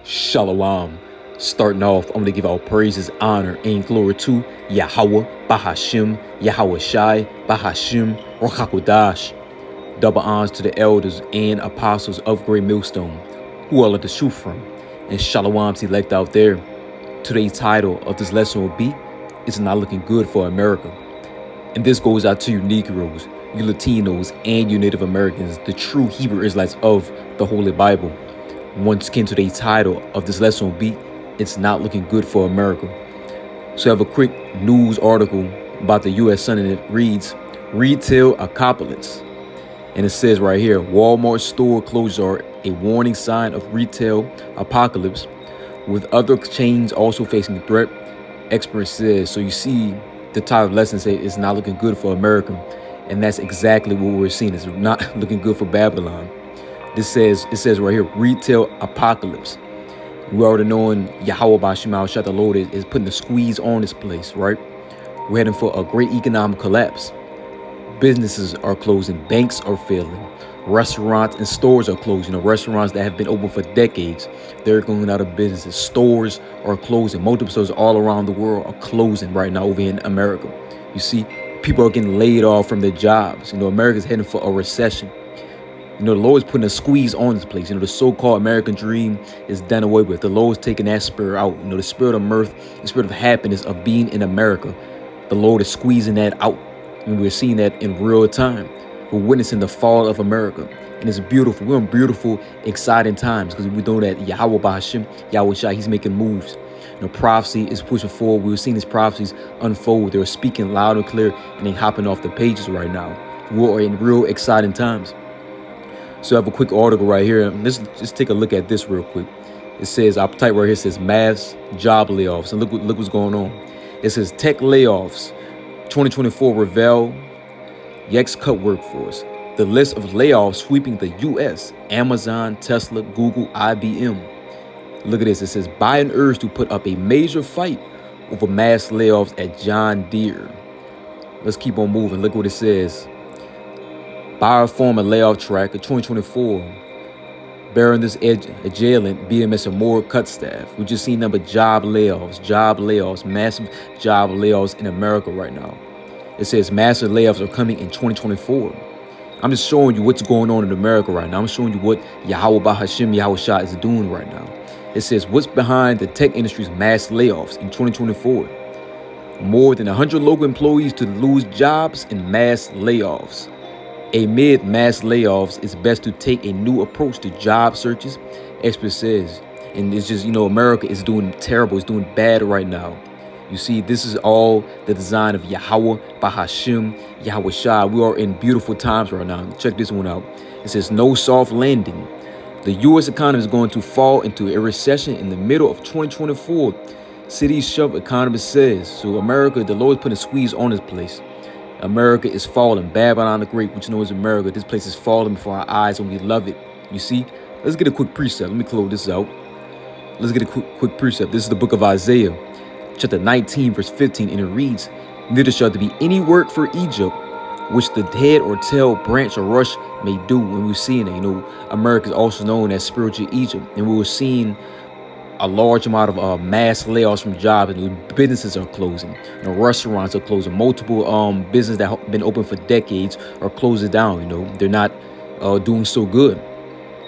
Shalom. Starting off, I'm going to give all praises, honor, and glory to Yahweh, Bahashim, Yahweh Shai, Bahashim, Rochakodash. Double honors to the elders and apostles of Great Millstone, who are the Shufrim, and Shalom select out there. Today's title of this lesson will be, It's Not Looking Good for America. And this goes out to you Negroes, you Latinos, and you Native Americans, the true Hebrew Israelites of the Holy Bible. Once again, today's title of this lesson will be, It's Not Looking Good for America. So I have a quick news article about the U.S. Sun, and it reads, Retail Apocalypse. And it says right here, Walmart store closures are a warning sign of retail apocalypse, with other chains also facing a threat, expert says. So you see the title of the lesson say it's not looking good for America. And that's exactly what we're seeing. It's not looking good for Babylon. It says right here, retail apocalypse. We already knowing Yahweh Bashim Shah, the Lord is putting the squeeze on this place, right? We're heading for a great economic collapse. Businesses are closing, banks are failing, restaurants and stores are closing. Restaurants that have been open for decades, they're going out of business. Stores are closing. Multiple stores all around the world are closing right now over here in America. You see, people are getting laid off from their jobs. America's heading for a recession. The Lord's putting a squeeze on this place. The so-called American dream is done away with. The Lord's taking that spirit out. The spirit of mirth, the spirit of happiness of being in America. The Lord is squeezing that out. And we're seeing that in real time. We're witnessing the fall of America. And it's beautiful. We're in beautiful, exciting times because we know that Yahweh Bahashim, Yahweh Shai, he's making moves. Prophecy is pushing forward. We're seeing these prophecies unfold. They're speaking loud and clear, and they're hopping off the pages right now. We're in real exciting times. So I have a quick article right here. Let's just take a look at this real quick. It says, I'll type right here, it says mass job layoffs. And look what's going on. It says tech layoffs. 2024 reveal Yext cut workforce. The list of layoffs sweeping the U.S. Amazon, Tesla, Google, IBM. Look at this. It says Biden urged to put up a major fight over mass layoffs at John Deere. Let's keep on moving. Look what it says. Bioforma layoff tracker 2024. Bearing this edge, jailing BMS and more cut staff. We just seen number job layoffs, massive job layoffs in America right now. It says massive layoffs are coming in 2024. I'm just showing you what's going on in America right now. I'm showing you what Yahweh Bahashim Yahweh Shah is doing right now. It says what's behind the tech industry's mass layoffs in 2024. More than 100 local employees to lose jobs in mass layoffs. Amid mass layoffs, it's best to take a new approach to job searches, expert says. And it's just, America is doing terrible. It's doing bad right now. You see, this is all the design of Yahweh, Bahashim, Yahweh Shah. We are in beautiful times right now. Check this one out. It says no soft landing. The U.S. economy is going to fall into a recession in the middle of 2024. City Shove economist says. So America, the Lord is putting a squeeze on this place. America is falling. Babylon the Great, which knows America. This place is falling before our eyes, and we love it. You see? Let's get a quick precept. Let me close this out. Let's get a quick precept. This is the book of Isaiah, chapter 19, verse 15, and it reads, Neither shall there be any work for Egypt, which the head or tail, branch or rush may do. When we're seeing it, America is also known as spiritual Egypt, and we were seeing a large amount of mass layoffs from jobs, and businesses are closing. Restaurants are closing. Multiple businesses that have been open for decades are closing down. They're not doing so good.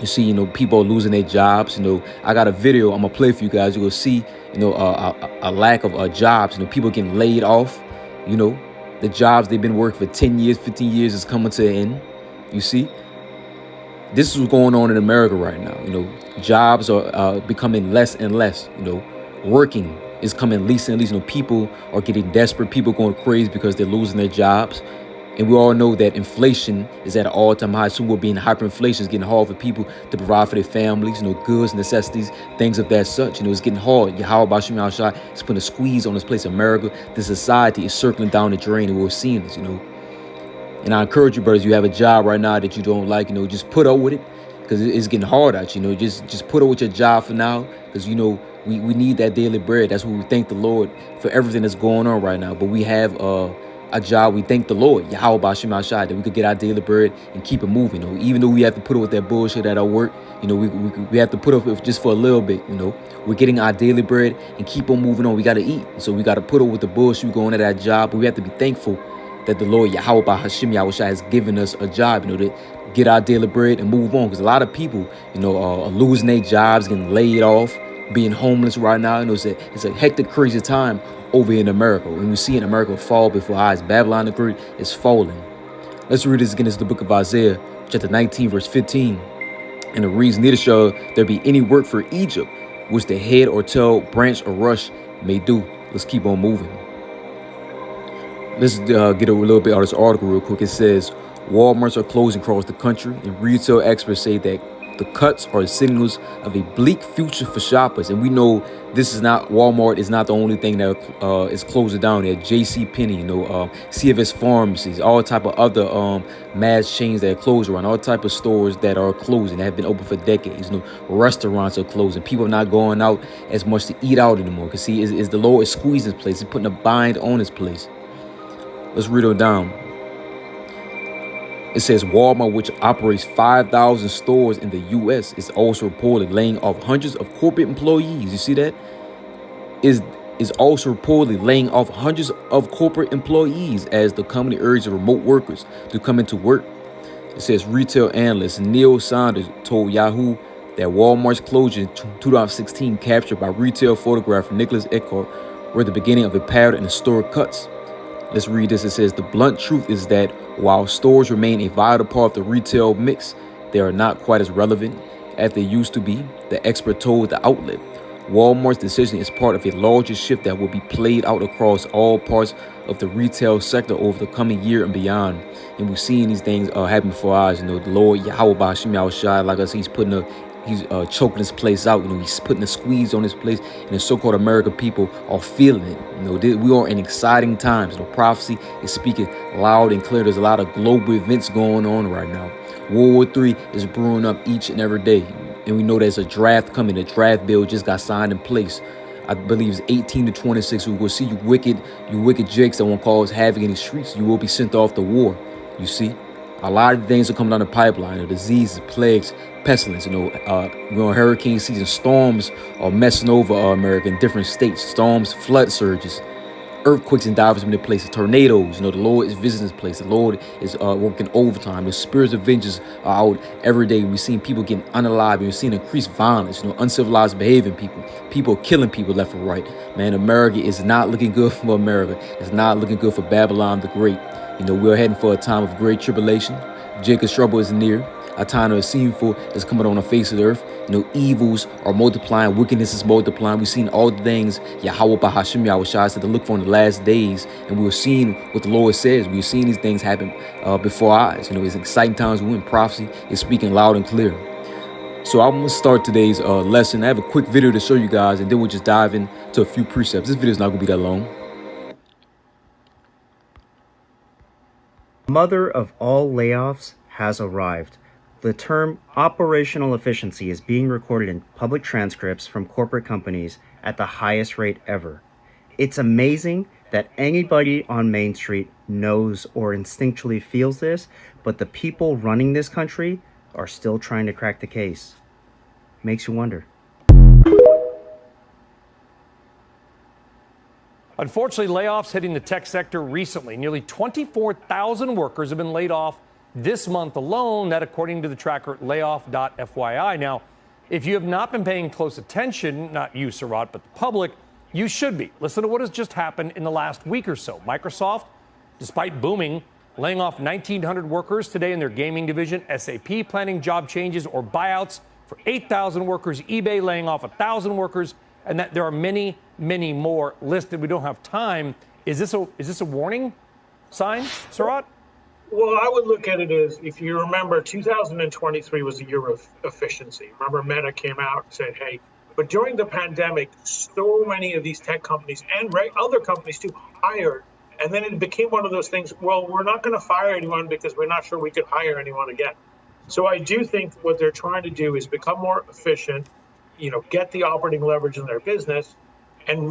You see, people are losing their jobs. I got a video I'm gonna play for you guys. You will see, a lack of jobs. People getting laid off. The jobs they've been working for 10 years, 15 years is coming to an end. You see. This is what's going on in America right now. Jobs are becoming less and less. Working is coming least and least. People are getting desperate. People going crazy because they're losing their jobs. And we all know that inflation is at an all-time high. Soon we're being hyperinflation. It's getting hard for people to provide for their families, goods, necessities, things of that such. It's getting hard. Yahweh Bashim Yahweh Shai is putting a squeeze on this place, America. The society is circling down the drain, and we're seeing this, And I encourage you, brothers, you have a job right now that you don't like, just put up with it because it's getting hard out. Just put up with your job for now because, we need that daily bread. That's what we thank the Lord for everything that's going on right now. But we have our job, we thank the Lord, Yahweh Bashim Ashai, that we could get our daily bread and keep it moving. Even though we have to put up with that bullshit at our work, we have to put up with just for a little bit. We're getting our daily bread and keep on moving on. We got to eat. So we got to put up with the bullshit going at that job. But we have to be thankful that the Lord Yahweh Bashim Yahushai has given us a job, to get our daily bread and move on. Because a lot of people, are losing their jobs, getting laid off, being homeless right now. It's a hectic, crazy time over in America. When we see in America fall before our eyes, Babylon the Great is falling. Let's read this again. It's the book of Isaiah, chapter 19, verse 15. And it reads, neither shall there be any work for Egypt, which the head or tail, branch or rush may do. Let's keep on moving. Let's get a little bit out of this article real quick. It says, Walmarts are closing across the country, and retail experts say that the cuts are signals of a bleak future for shoppers. And we know Walmart is not the only thing that is closing down. There, JCPenney, CVS pharmacies, all type of other mass chains that are closed around, all type of stores that are closing, that have been open for decades. Restaurants are closing. People are not going out as much to eat out anymore. Because see, is the Lord is squeezing his place. He's putting a bind on his place. Let's read it down. It says Walmart, which operates 5,000 stores in the U.S., is also reportedly laying off hundreds of corporate employees. You see that? Is also reportedly laying off hundreds of corporate employees as the company urges remote workers to come into work. It says retail analyst Neil Saunders told Yahoo that Walmart's closure in 2016, captured by retail photographer Nicholas Eckhart, were the beginning of a pattern in historic cuts. Let's read this. It says, the blunt truth is that while stores remain a vital part of the retail mix, they are not quite as relevant as they used to be, the expert told the outlet. Walmart's decision is part of a larger shift that will be played out across all parts of the retail sector over the coming year and beyond. And we're seeing these things happen before our eyes. The Lord Yahweh Bashim Yahushai, like us, he's choking this place out. He's putting a squeeze on this place, and the so-called American people are feeling it. We are in exciting times. Prophecy is speaking loud and clear. There's a lot of global events going on right now. World War III is brewing up each and every day, and we know there's a draft coming. The draft bill just got signed in place. I believe it's 18 to 26. We will see you wicked jakes that won't cause havoc in the streets. You will be sent off to war. You see, a lot of things are coming down the pipeline. Diseases, plagues, pestilence. We're on hurricane season. Storms are messing over America in different states. Storms, flood surges, earthquakes in diverse many places, tornadoes. The Lord is visiting this place. The Lord is working overtime. The spirits of vengeance are out every day. We've seen people getting unalived. We've seen increased violence. Uncivilized behaving people. People killing people left and right. Man, America is not looking good for America. It's not looking good for Babylon the Great. We're heading for a time of great tribulation. Jacob's trouble is near. A time of sinful is coming on the face of the earth. Evils are multiplying. Wickedness is multiplying. We've seen all the things Yahweh Bahashim Yahushai said to look for in the last days. And we were seeing what the Lord says. We were seeing these things happen before our eyes. It's exciting times when prophecy is speaking loud and clear. So I'm going to start today's lesson. I have a quick video to show you guys, and then we'll just dive into a few precepts. This video is not going to be that long. Mother of all layoffs has arrived. The term operational efficiency is being recorded in public transcripts from corporate companies at the highest rate ever. It's amazing that anybody on Main Street knows or instinctually feels this, but the people running this country are still trying to crack the case. Makes you wonder. Unfortunately, layoffs hitting the tech sector recently. Nearly 24,000 workers have been laid off this month alone, that according to the tracker layoff.fyi. Now, if you have not been paying close attention, not you, Sarat, but the public, you should be. Listen to what has just happened in the last week or so. Microsoft, despite booming, laying off 1,900 workers today in their gaming division. SAP planning job changes or buyouts for 8,000 workers. eBay laying off 1,000 workers. And that there are many, many more listed. We don't have time. Is this a warning sign, Sarat? Well, I would look at it as, if you remember, 2023 was a year of efficiency. Remember, Meta came out and said, hey, but during the pandemic, so many of these tech companies and other companies too hired. And then it became one of those things, well, we're not going to fire anyone because we're not sure we could hire anyone again. So I do think what they're trying to do is become more efficient, get the operating leverage in their business, and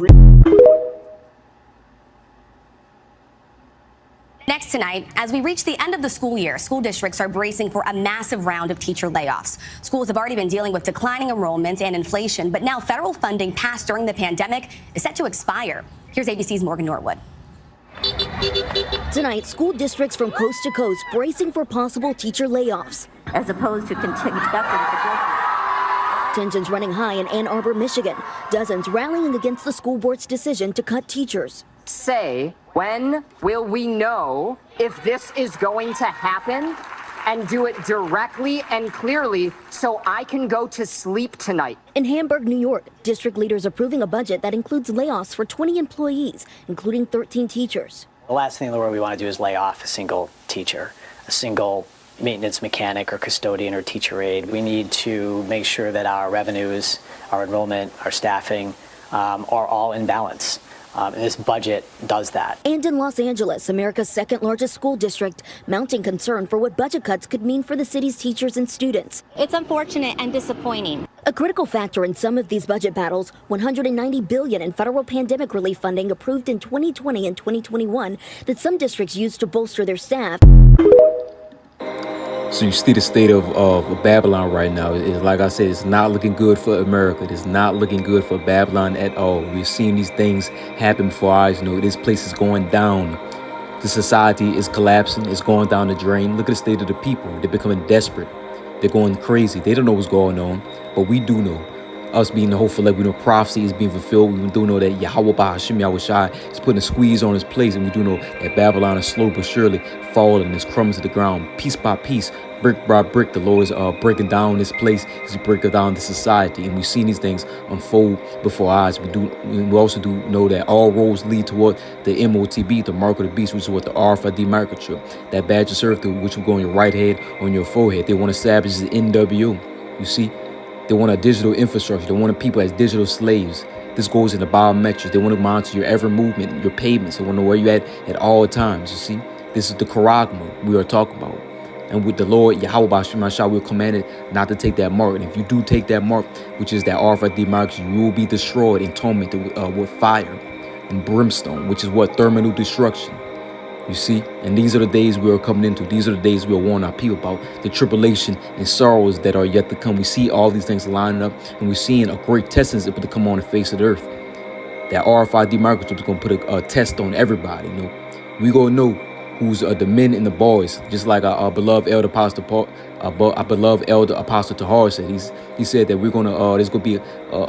tonight. As we reach the end of the school year, school districts are bracing for a massive round of teacher layoffs. Schools have already been dealing with declining enrollment and inflation, but now federal funding passed during the pandemic is set to expire. Here's ABC's Morgan Norwood. Tonight, school districts from coast to coast bracing for possible teacher layoffs. As opposed to continuing to Tensions running high in Ann Arbor, Michigan. Dozens rallying against the school board's decision to cut teachers. Say, when will we know if this is going to happen? And do it directly and clearly so I can go to sleep tonight. In Hamburg, New York, district leaders approving a budget that includes layoffs for 20 employees, including 13 teachers. The last thing in the world we want to do is lay off a single teacher, a single maintenance mechanic or custodian or teacher aide. We need to make sure that our revenues, our enrollment, our staffing are all in balance. And this budget does that. And in Los Angeles, America's second largest school district, mounting concern for what budget cuts could mean for the city's teachers and students. It's unfortunate and disappointing. A critical factor in some of these budget battles, $190 billion in federal pandemic relief funding approved in 2020 and 2021 that some districts used to bolster their staff. So you see the state of Babylon right now. It's like I said, it's not looking good for America. It's not looking good for Babylon at all. We're seeing these things happen before our eyes. You know, this place is going down. The society is collapsing. It's going down the drain. Look at the state of the people. They're becoming desperate. They're going crazy. They don't know what's going on, but we do know. Us being the hopeful, like we know prophecy is being fulfilled. We do know that Yahweh Bahashim Yahushai is putting a squeeze on his place, and we do know that Babylon is slow but surely falling and it's crumbs to the ground, piece by piece, brick by brick. The Lord is breaking down this place. He's breaking down the society, and we've seen these things unfold before our eyes. We also do know that all roads lead toward the MOTB, the mark of the beast, which is what the RFID microchip, that badge of servitude, which will go on your right head, on your forehead. They want to establish the NWO. You see. They want a digital infrastructure. They want people as digital slaves. This goes into biometrics. They want to monitor your every movement, your payments. They want to know where you're at all times. You see, this is the charagma we are talking about. And with the Lord, Yahweh Bashim, we're commanded not to take that mark. And if you do take that mark, which is that RFID mark, you will be destroyed and tormented with fire and brimstone, which is what thermal destruction. You see, and these are the days we are coming into. These are the days we are warning our people about the tribulation and sorrows that are yet to come. We see all these things lining up, and we're seeing a great test is able to come on the face of the earth. That RFID microchip is going to put a test on everybody. You know, we gonna know who's the men and the boys, just like our beloved elder apostle Paul, our beloved elder apostle Tahar said. He said that we're gonna there's gonna be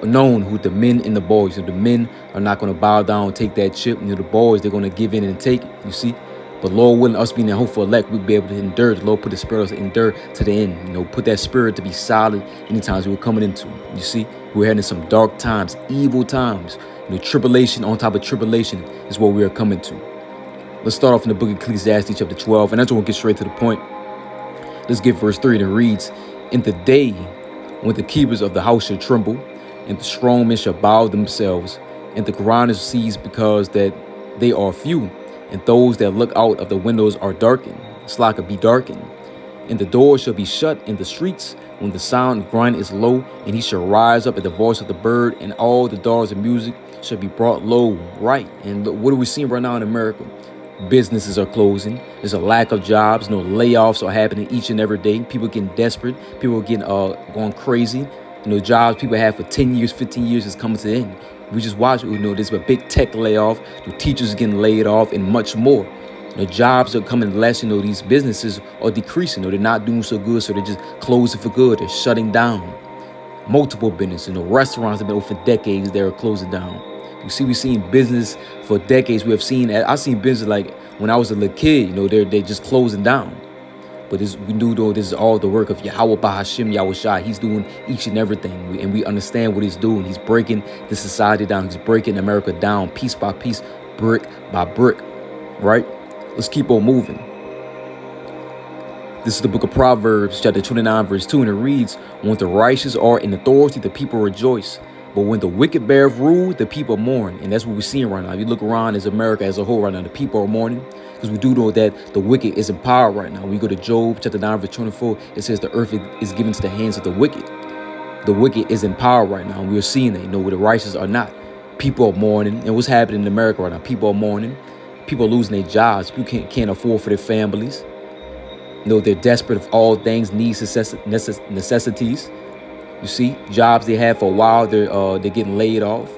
known who the men and the boys. So the men are not gonna bow down and take that chip. You know, the boys, they're gonna give in and take it. You see. But Lord willing, us being that hopeful elect, we'll be able to endure. The Lord put the spirit to endure to the end. You know, put that spirit to be solid any times we're coming into. You see, we're heading some dark times, evil times. You know, tribulation on top of tribulation is what we are coming to. Let's start off in the book of Ecclesiastes chapter 12. And I just want to get straight to the point. Let's get verse 3, and it reads, "In the day when the keepers of the house shall tremble, and the strong men shall bow themselves, and the grinders cease because that they are few, and those that look out of the windows are darkened, Slaka be darkened. And the doors shall be shut in the streets when the sound of grind is low, and he shall rise up at the voice of the bird, and all the doors of music shall be brought low." Right. And what are we seeing right now in America? Businesses are closing. There's a lack of jobs. No layoffs are happening each and every day. People are getting desperate. People are getting going crazy. You know, jobs people had for 10 years, 15 years is coming to the end. We just watch it. You know, there's a big tech layoff. The teachers are getting laid off, and much more. The jobs are coming less. You know, these businesses are decreasing. You know, they're not doing so good, so they're just closing for good. They're shutting down. Multiple businesses. You know, restaurants have been open for decades. They're closing down. You see, we've seen business for decades. We have seen. I've seen business like when I was a little kid. You know, they're just closing down. But we do know this is all the work of Yahweh Bahashim Yahushai. He's doing each and everything. And we understand what he's doing. He's breaking the society down. He's breaking America down piece by piece, brick by brick. Right? Let's keep on moving. This is the book of Proverbs, chapter 29, verse 2. And it reads, "When the righteous are in authority, the people rejoice. But when the wicked bear rule, the people mourn." And that's what we're seeing right now. If you look around as America as a whole right now, the people are mourning. Because we do know that the wicked is in power right now. We go to Job chapter 9, verse 24. It says the earth is given to the hands of the wicked. The wicked is in power right now. And we are seeing that, you know, where the righteous are not. People are mourning. And what's happening in America right now? People are mourning. People are losing their jobs. People can't afford for their families. They're desperate of all things, needs, necessities. You see, jobs they had for a while, they're getting laid off.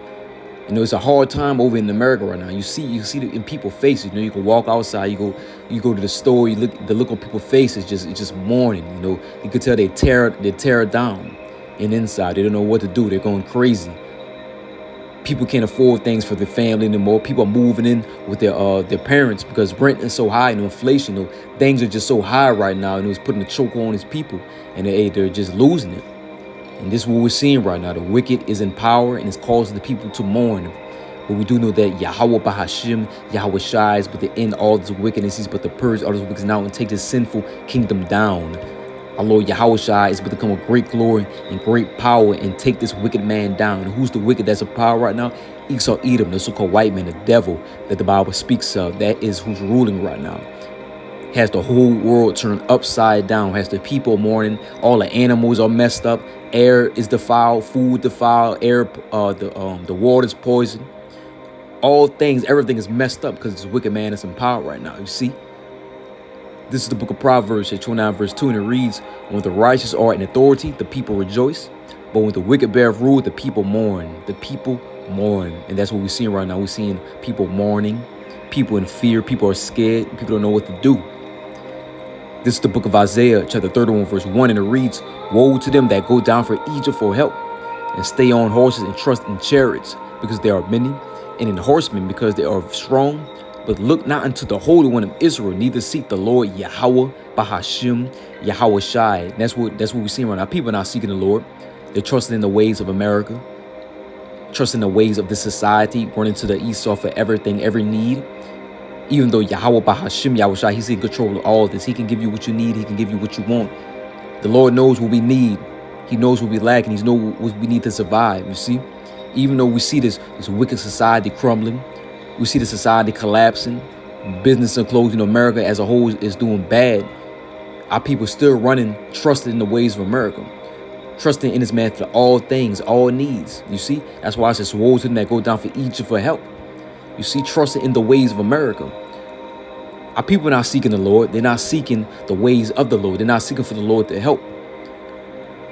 It's a hard time over in America right now. You see it in people's faces. You can walk outside, you go to the store, the look on people's faces, it's just mourning. You could tell they tear down and inside. They don't know what to do. They're going crazy. People can't afford things for their family anymore. People are moving in with their parents because rent is so high and inflation. Things are just so high right now, and it's putting a choke on these people, and they're just losing it. And this is what we're seeing right now. The wicked is in power and it's causing the people to mourn. But we do know that Yahweh Bahashim, Yahweh Shai is but to end all this wickedness. He's but to purge all this wickedness now and take this sinful kingdom down. Our Lord Yahweh Shai is but to come with great glory and great power and take this wicked man down. And who's the wicked that's in power right now? Esau Edom, the so-called white man, the devil that the Bible speaks of. That is who's ruling right now. Has the whole world turned upside down. Has the people mourning. All the animals are messed up. Air is defiled. Food defiled. Air, the water's poisoned. All things, everything is messed up because this wicked man is in power right now. You see, this is the book of Proverbs, 29 verse 2, and it reads, "When the righteous are in authority, the people rejoice. But when the wicked bear rule, the people mourn." The people mourn, and that's what we're seeing right now. We're seeing people mourning, people in fear. People are scared. People don't know what to do. This is the book of Isaiah, chapter 31, verse 1, and it reads, "Woe to them that go down for Egypt for help, and stay on horses and trust in chariots, because there are many, and in horsemen, because they are strong. But look not unto the Holy One of Israel, neither seek the Lord Yahweh Bahashim, Yahweh Shai." And that's what we're seeing right now. People are not seeking the Lord. They're trusting in the ways of America, trusting the ways of this society, running to the Esau for everything, every need. Even though Yahweh Bahashim, Yahweh Shai, he's in control of all this. He can give you what you need. He can give you what you want. The Lord knows what we need. He knows what we lack, and he knows what we need to survive. You see, even though we see this wicked society crumbling, we see the society collapsing, business and closing, America as a whole is doing bad. Our people still running, trusting in the ways of America, trusting in this man for all things, all needs. You see, that's why it says, "Woe to them that go down for Egypt for help." You see, trusting in the ways of America. Our people are not seeking the Lord. They're not seeking the ways of the Lord. They're not seeking for the Lord to help.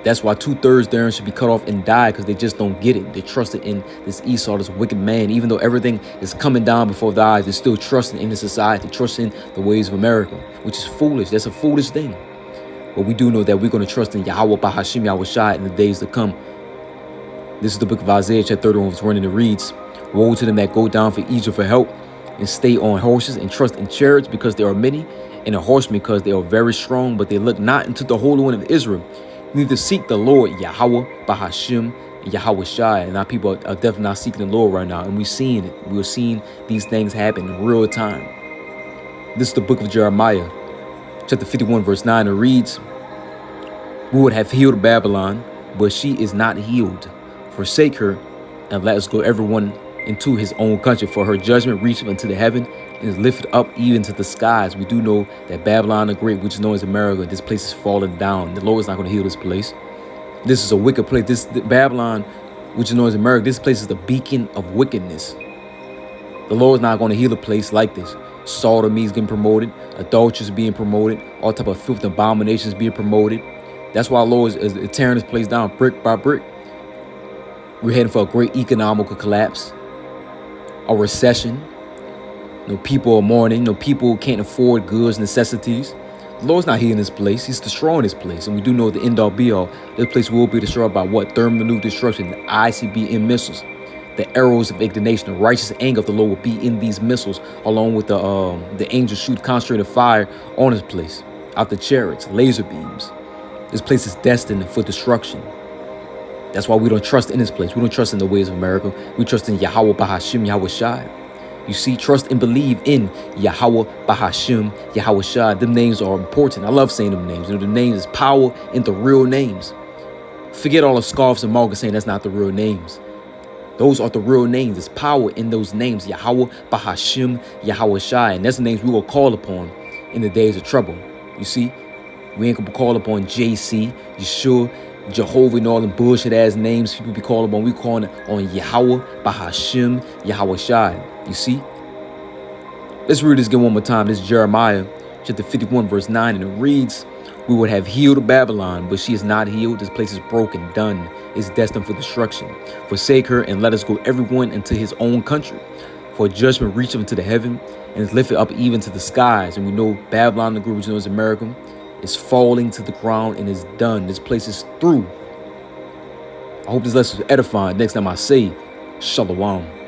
That's why 2/3 there should be cut off and die, because they just don't get it. They trusted in this Esau, this wicked man. Even though everything is coming down before their eyes, they're still trusting in the society, trusting the ways of America, which is foolish. That's a foolish thing. But we do know that we're going to trust in Yahweh Bahashim, Yahweh Shai in the days to come. This is the book of Isaiah, chapter 31, verse 1, and it reads, "Woe to them that go down for Egypt for help, and stay on horses and trust in chariots, because there are many, and in horsemen, because they are very strong, but they look not into the Holy One of Israel. Neither seek the Lord Yahweh Bahashim, Yahweh Shai." And our people are definitely not seeking the Lord right now, and we're seeing it. We're seeing these things happen in real time. This is the book of Jeremiah, chapter 51, verse 9. It reads, "We would have healed Babylon, but she is not healed. Forsake her, and let us go everyone into his own country, for her judgment reacheth unto the heaven, and is lifted up even to the skies." We do know that Babylon the Great, which is known as America, this place is falling down. The Lord is not going to heal this place. This is a wicked place. This Babylon, which is known as America, this place is the beacon of wickedness. The Lord is not going to heal a place like this. Sodomy is getting promoted, adultery is being promoted, all type of filth and abominations being promoted. That's why the Lord is tearing this place down brick by brick. We're heading for a great economical collapse, a recession. People are mourning. People can't afford goods, necessities. The Lord's not healing this place. He's destroying this place. And we do know the end all be all. This place will be destroyed by what? Thermonuclear destruction, the ICBM missiles, the arrows of indignation, the righteous anger of the Lord will be in these missiles, along with the angels shoot concentrated fire on this place, out the chariots, laser beams. This place is destined for destruction. That's why we don't trust in this place. We don't trust in the ways of America. We trust in Yahweh Bahashim, Yahweh Shai. You see, trust and believe in Yahweh Bahashim, Yahweh Shai. Them names are important. I love saying them names. The names is power in the real names. Forget all the scoffs and markets saying that's not the real names. Those are the real names. There's power in those names. Yahweh Bahashim, Yahweh Shai. And that's the names we will call upon in the days of trouble. You see, we ain't gonna call upon JC, Yeshua, Jehovah, and all them bullshit ass names people be calling on. We calling on Yahweh Bahashim, Yahweh Shai. You see, Let's read this again one more time. This is Jeremiah chapter 51 verse 9, and it reads, "We would have healed Babylon, but she is not healed. This place is broken, done, is destined for destruction. Forsake her and let us go everyone into his own country. For judgment reacheth into the heaven and is lifted up even to the skies." And we know Babylon, the group which knows America, is falling to the ground and is done. This place is through. I hope this lesson was edifying. Next time I say, Shalom.